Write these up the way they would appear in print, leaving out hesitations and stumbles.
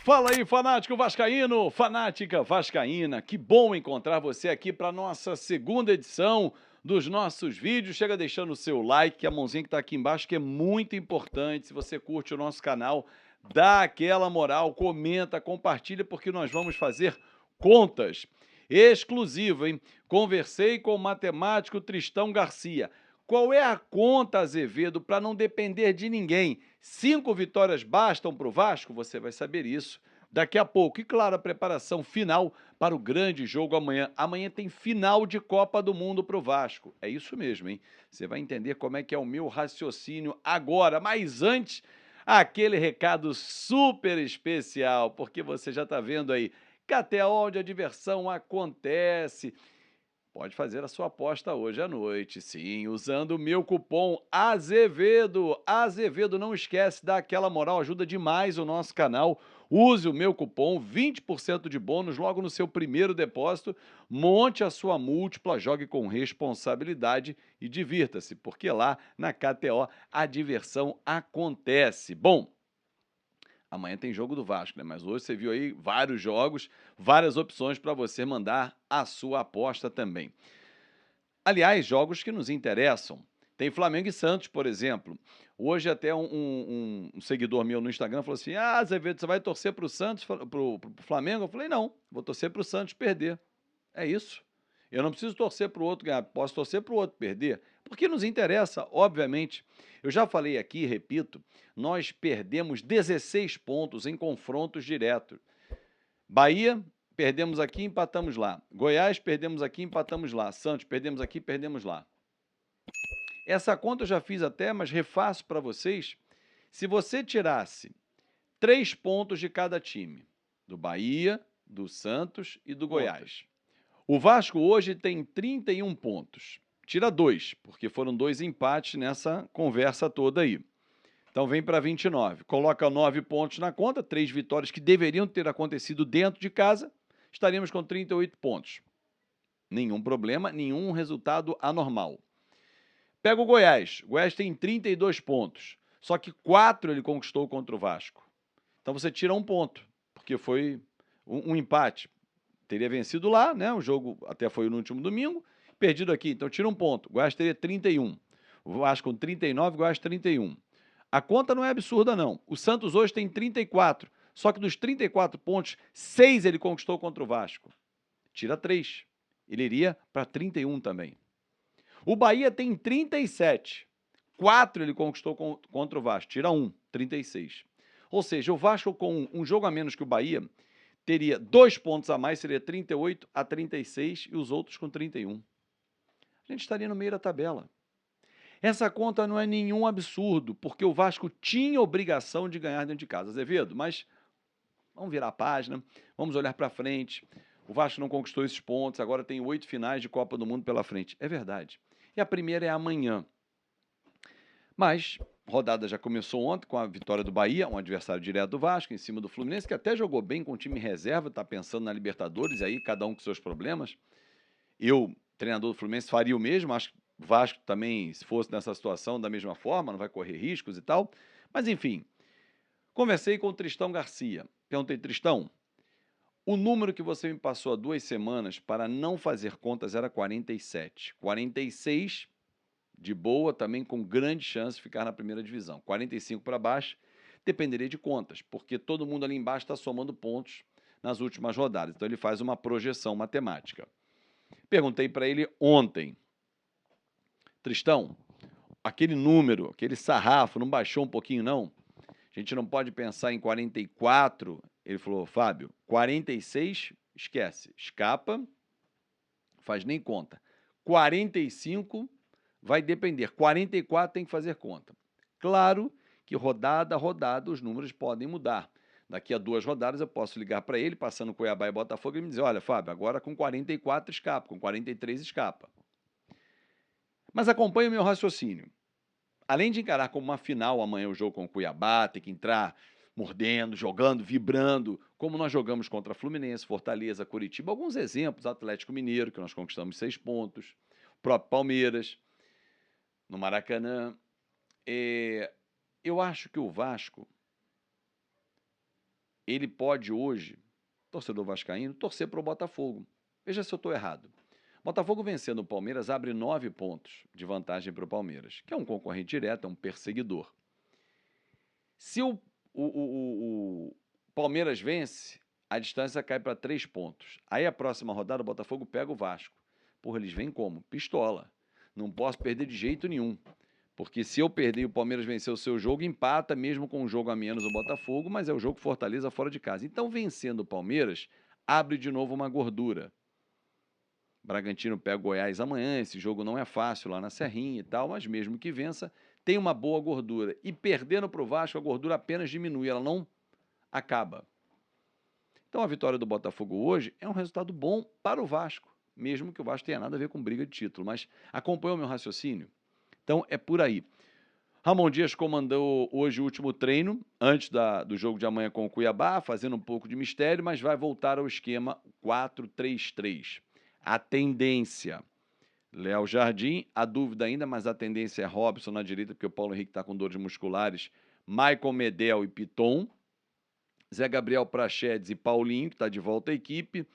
Fala aí, fanático vascaíno, fanática vascaína. Que bom encontrar você aqui para nossa segunda edição dos nossos vídeos. Chega deixando o seu like, a mãozinha que está aqui embaixo, que é muito importante. Se você curte o nosso canal, dá aquela moral, comenta, compartilha, porque nós vamos fazer contas exclusivo, hein? Conversei com o matemático Tristão Garcia. Qual é a conta, Azevedo, para não depender de ninguém? 5 vitórias bastam para o Vasco? Você vai saber isso daqui a pouco. E claro, a preparação final para o grande jogo amanhã. Amanhã tem final de Copa do Mundo para o Vasco. É isso mesmo, hein? Você vai entender como é que é o meu raciocínio agora. Mas antes, aquele recado super especial, porque você já está vendo aí, KTO, onde a diversão acontece. Pode fazer a sua aposta hoje à noite, sim, usando o meu cupom Azevedo. Azevedo, não esquece, dá aquela moral, ajuda demais o nosso canal. Use o meu cupom, 20% de bônus logo no seu primeiro depósito. Monte a sua múltipla, jogue com responsabilidade e divirta-se, porque lá na KTO a diversão acontece. Bom, amanhã tem jogo do Vasco, né? Mas hoje você viu aí vários jogos, várias opções para você mandar a sua aposta também. Aliás, jogos que nos interessam. Tem Flamengo e Santos, por exemplo. Hoje até um seguidor meu no Instagram falou assim: ah, Azevedo, você vai torcer para o Santos, para o Flamengo? Eu falei, não, vou torcer para o Santos perder. É isso. Eu não preciso torcer para o outro ganhar, posso torcer para o outro perder, porque nos interessa, obviamente. Eu já falei aqui, repito, nós perdemos 16 pontos em confrontos diretos. Bahia, perdemos aqui, empatamos lá. Goiás, perdemos aqui, empatamos lá. Santos, perdemos aqui, perdemos lá. Essa conta eu já fiz até, mas refaço para vocês. Se você tirasse 3 pontos de cada time, do Bahia, do Santos e do Goiás. O Vasco hoje tem 31 pontos. Tira 2, porque foram 2 empates nessa conversa toda aí. Então vem para 29. Coloca 9 pontos na conta, 3 vitórias que deveriam ter acontecido dentro de casa, estaríamos com 38 pontos. Nenhum problema, nenhum resultado anormal. Pega o Goiás. O Goiás tem 32 pontos. Só que 4 ele conquistou contra o Vasco. Então você tira 1 ponto, porque foi um empate. Teria vencido lá, né? O jogo até foi no último domingo, perdido aqui. Então tira 1 ponto. O Goiás teria 31. O Vasco com 39, o Goiás 31. A conta não é absurda, não. O Santos hoje tem 34. Só que dos 34 pontos, 6 ele conquistou contra o Vasco. Tira 3. Ele iria para 31 também. O Bahia tem 37. 4 ele conquistou contra o Vasco. Tira 1, 36. Ou seja, o Vasco com um jogo a menos que o Bahia teria 2 pontos a mais, seria 38 a 36 e os outros com 31. A gente estaria no meio da tabela. Essa conta não é nenhum absurdo, porque o Vasco tinha obrigação de ganhar dentro de casa, Azevedo, mas vamos virar a página, vamos olhar para frente. O Vasco não conquistou esses pontos, agora tem 8 finais de Copa do Mundo pela frente. É verdade. E a primeira é amanhã. Mas a rodada já começou ontem com a vitória do Bahia, um adversário direto do Vasco, em cima do Fluminense, que até jogou bem com o time reserva, está pensando na Libertadores, e aí cada um com seus problemas. Eu, treinador do Fluminense, faria o mesmo, acho que o Vasco também, se fosse nessa situação, da mesma forma, não vai correr riscos e tal. Mas, enfim, conversei com o Tristão Garcia. Perguntei, Tristão, o número que você me passou há 2 semanas para não fazer contas era 47. 46, de boa, também com grande chance de ficar na primeira divisão. 45 para baixo, dependeria de contas, porque todo mundo ali embaixo está somando pontos nas últimas rodadas. Então, ele faz uma projeção matemática. Perguntei para ele ontem, Tristão, aquele número, aquele sarrafo, não baixou um pouquinho, não? A gente não pode pensar em 44. Ele falou, Fábio, 46, esquece, escapa, faz nem conta. 45 vai depender, 44 tem que fazer conta. Claro que rodada a rodada os números podem mudar. Daqui a 2 rodadas eu posso ligar para ele, passando Cuiabá e Botafogo, e me dizer, olha, Fábio, agora com 44 escapa, com 43 escapa. Mas acompanhe o meu raciocínio. Além de encarar como uma final amanhã o jogo com o Cuiabá, ter que entrar mordendo, jogando, vibrando, como nós jogamos contra Fluminense, Fortaleza, Curitiba, alguns exemplos, Atlético Mineiro, que nós conquistamos 6 pontos, o próprio Palmeiras, no Maracanã. Eu acho que o Vasco ele pode hoje, torcedor vascaíno, torcer para o Botafogo. Veja se eu estou errado. Botafogo vencendo o Palmeiras abre 9 pontos de vantagem para o Palmeiras, que é um concorrente direto, é um perseguidor. Se o Palmeiras vence, a distância cai para 3 pontos. Aí a próxima rodada o Botafogo pega o Vasco. Porra, eles vêm como? Pistola. Não posso perder de jeito nenhum. Porque se eu perder e o Palmeiras vencer o seu jogo, empata mesmo com um jogo a menos o Botafogo, mas é o jogo Fortaleza fora de casa. Então, vencendo o Palmeiras, abre de novo uma gordura. Bragantino pega o Goiás amanhã, esse jogo não é fácil lá na Serrinha e tal, mas mesmo que vença, tem uma boa gordura. E perdendo para o Vasco, a gordura apenas diminui, ela não acaba. Então, a vitória do Botafogo hoje é um resultado bom para o Vasco, mesmo que o Vasco tenha nada a ver com briga de título, mas acompanha o meu raciocínio? Então, é por aí. Ramon Dias comandou hoje o último treino, antes do jogo de amanhã com o Cuiabá, fazendo um pouco de mistério, mas vai voltar ao esquema 4-3-3. A tendência, Léo Jardim, a dúvida ainda, mas a tendência é Robson na direita, porque o Paulo Henrique está com dores musculares, Maicon Medel e Piton, Zé Gabriel Praxedes e Paulinho, que está de volta à equipe,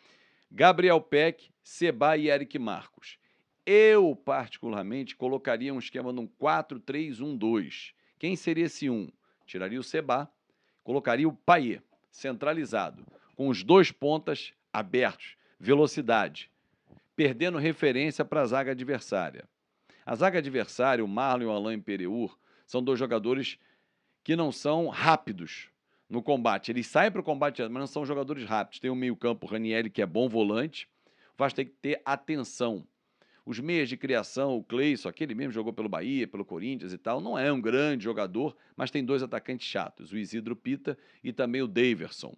Gabriel Peck, Seba e Eric Marcos. Eu, particularmente, colocaria um esquema num 4-3-1-2. Quem seria esse 1? Tiraria o Seba, colocaria o Payet, centralizado, com os 2 pontas abertos, velocidade, perdendo referência para a zaga adversária. A zaga adversária, o Marlon e o Alain Pereur, são 2 jogadores que não são rápidos no combate. Eles saem para o combate, mas não são jogadores rápidos. Tem o meio-campo, o Ranieri, que é bom volante. O Vasco tem que ter atenção. Os meias de criação, o Cleison, aquele mesmo jogou pelo Bahia, pelo Corinthians e tal, não é um grande jogador, mas tem 2 atacantes chatos, o Isidro Pita e também o Daverson.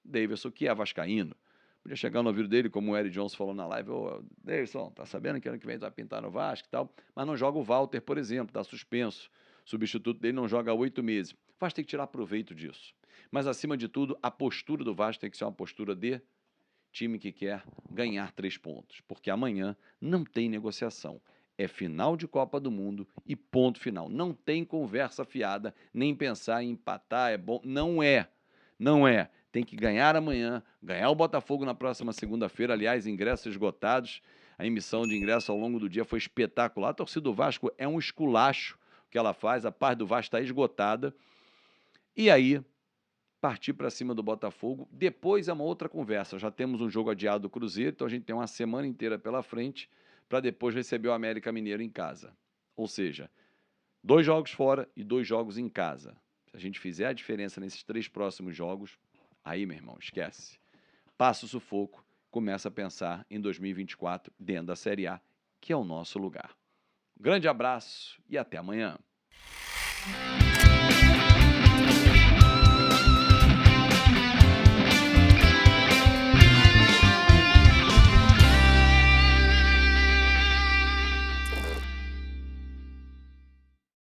Daverson, que é vascaíno. Podia chegar no ouvido dele, como o Eric Johnson falou na live, ô, Daverson, tá sabendo que ano que vem vai pintar no Vasco e tal, mas não joga o Walter, por exemplo, tá suspenso. O substituto dele não joga há 8 meses. O Vasco tem que tirar proveito disso. Mas, acima de tudo, a postura do Vasco tem que ser uma postura de time que quer ganhar 3 pontos, porque amanhã não tem negociação. É final de Copa do Mundo e ponto final. Não tem conversa fiada, nem pensar em empatar, é bom. Não é. Não é. Tem que ganhar amanhã, ganhar o Botafogo na próxima segunda-feira. Aliás, ingressos esgotados. A emissão de ingresso ao longo do dia foi espetacular. A torcida do Vasco é um esculacho que ela faz. A parte do Vasco está esgotada. E aí, partir para cima do Botafogo. Depois é uma outra conversa. Já temos um jogo adiado do Cruzeiro, então a gente tem uma semana inteira pela frente para depois receber o América Mineiro em casa. Ou seja, 2 jogos fora e 2 jogos em casa. Se a gente fizer a diferença nesses 3 próximos jogos, aí, meu irmão, esquece. Passa o sufoco, começa a pensar em 2024 dentro da Série A, que é o nosso lugar. Grande abraço e até amanhã.